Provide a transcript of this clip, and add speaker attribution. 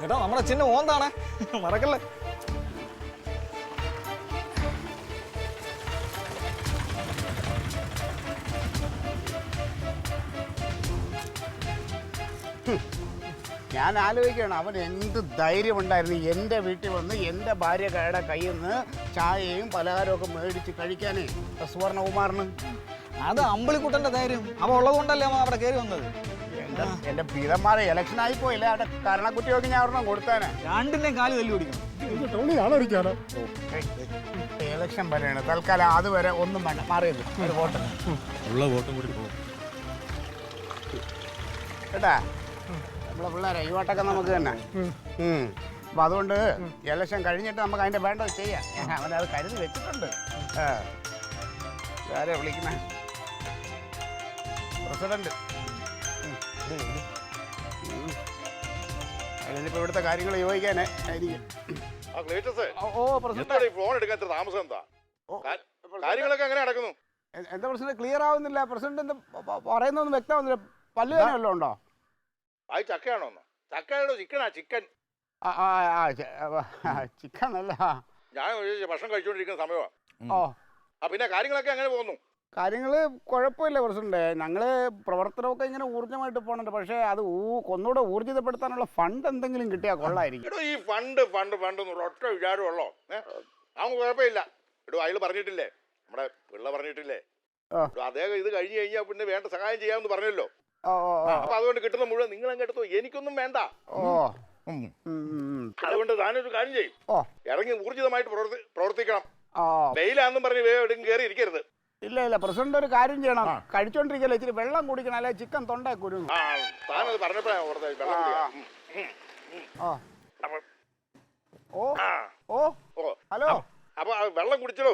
Speaker 1: ചേട്ടാ നമ്മുടെ ചിന്ന ഓന്താണ് മറക്കല്ലേ.
Speaker 2: ഞാൻ ആലോചിക്കുകയാണ് അവൻ എന്ത് ധൈര്യമുണ്ടായിരുന്നു എൻ്റെ വീട്ടിൽ വന്ന് എൻ്റെ ഭാര്യയുടെ കയ്യിൽ നിന്ന് ചായയും പലഹാരമൊക്കെ മേടിച്ച് കഴിക്കാനേ സുവർണകുമാറിന്.
Speaker 1: അത് അമ്പിളിക്കുട്ടന്റെ ധൈര്യം അവ ഉള്ളത് കൊണ്ടല്ലേ അവൻ അവിടെ കയറി വന്നത്.
Speaker 2: എൻ്റെ പീതന്മാരെ ഇലക്ഷൻ ആയിപ്പോയില്ല, അവിടെ കരണക്കുറ്റിയൊക്കെ ഞാൻ ഒരെണ്ണം കൊടുത്താനെ.
Speaker 1: രണ്ടിന്റെയും കാല് തല്ലി പിടിക്കണം.
Speaker 2: ഇലക്ഷൻ വരെയാണ്, തൽക്കാലം അതുവരെ ഒന്നും വേണ്ട, മാറിയത് ഒരു വോട്ട്
Speaker 3: ഉള്ള വോട്ടും കൂടി പോകും
Speaker 2: കേട്ടാ. നമ്മളെ പിള്ളേരെ ഈ വോട്ടൊക്കെ നമുക്ക് തന്നെ. അപ്പം അതുകൊണ്ട് ഇലക്ഷൻ കഴിഞ്ഞിട്ട് നമുക്ക് അതിൻ്റെ വേണ്ടത് ചെയ്യാം. അവനത് കരുതി വെച്ചിട്ടുണ്ട്. ആരെ വിളിക്കണേ? പ്രസിഡന്റ്. അതിനിപ്പോൾ ഇവിടുത്തെ കാര്യങ്ങൾ യോജിക്കാനേ ആയിരിക്കും.
Speaker 4: ഫോൺ എടുക്കാൻ താമസം എന്താ? കാര്യങ്ങളൊക്കെ എങ്ങനെ നടക്കുന്നു?
Speaker 2: എന്താ പ്രസിഡന്റ് ക്ലിയർ ആവുന്നില്ല? പ്രസിഡന്റ് എന്താ പറയുന്നൊന്നും വ്യക്തമാവുന്നില്ല. പല്ല് തന്നെ വല്ലതും ഉണ്ടോ?
Speaker 4: ആയി ചക്കയാണോ? ചക്കയാണോ ചിക്കനാ? ചിക്കൻ.
Speaker 2: ചിക്കൻ അല്ല,
Speaker 4: ഞാൻ ഭക്ഷണം കഴിച്ചുകൊണ്ടിരിക്കുന്ന സമയമാണ്.
Speaker 2: ഓ
Speaker 4: പിന്നെ കാര്യങ്ങളൊക്കെ എങ്ങനെ പോകുന്നു?
Speaker 2: കാര്യങ്ങൾ കുഴപ്പമില്ല പ്രസിഡന്റ്. ഞങ്ങൾ പ്രവർത്തനമൊക്കെ ഇങ്ങനെ ഊർജ്ജമായിട്ട് പോകുന്നുണ്ട്. പക്ഷേ അത് ഒന്നുകൂടെ ഊർജിതപ്പെടുത്താനുള്ള ഫണ്ട് എന്തെങ്കിലും കിട്ടിയാൽ കൊള്ളായിരിക്കും.
Speaker 4: എടോ ഈ ഫണ്ട് ഫണ്ട് ഫണ്ട് എന്നുള്ള ഒറ്റ വിചാരമുള്ളോ? അവൻ കുഴപ്പമില്ല. എടോ അയാൾ പറഞ്ഞിട്ടില്ലേ, നമ്മുടെ പിള്ള പറഞ്ഞിട്ടില്ലേ, അദ്ദേഹം ഇത് കഴിഞ്ഞ് കഴിഞ്ഞാൽ പിന്നെ വേണ്ട സഹായം ചെയ്യാമെന്ന് പറഞ്ഞല്ലോ. അപ്പൊ അതുകൊണ്ട് കിട്ടുന്ന മുഴുവൻ നിങ്ങൾ അങ്ങ് എടുത്തോ, എനിക്കൊന്നും വേണ്ട. അതുകൊണ്ട് താനൊരു കാര്യം ചെയ്യും, ഇറങ്ങി ഊർജിതമായിട്ട് പ്രവർത്തിക്കണം. വെയിലാന്നും പറഞ്ഞ് എവിടെയും കയറി ഇരിക്കരുത്.
Speaker 2: ഇല്ല ഇല്ല പ്രസിഡന്റ് ഒരു കാര്യം ചെയ്യണം, കഴിച്ചോണ്ടിരിക്കല്ലേ ഇച്ചിരി വെള്ളം കുടിക്കണം, അല്ലെ ചിക്കൻ തൊണ്ടേ കുരുങ്ങും.
Speaker 4: താനത് പറഞ്ഞപ്പോഴാണ്
Speaker 2: ഓ ഓ ഹലോ.
Speaker 4: അപ്പൊ വെള്ളം കുടിച്ചോ.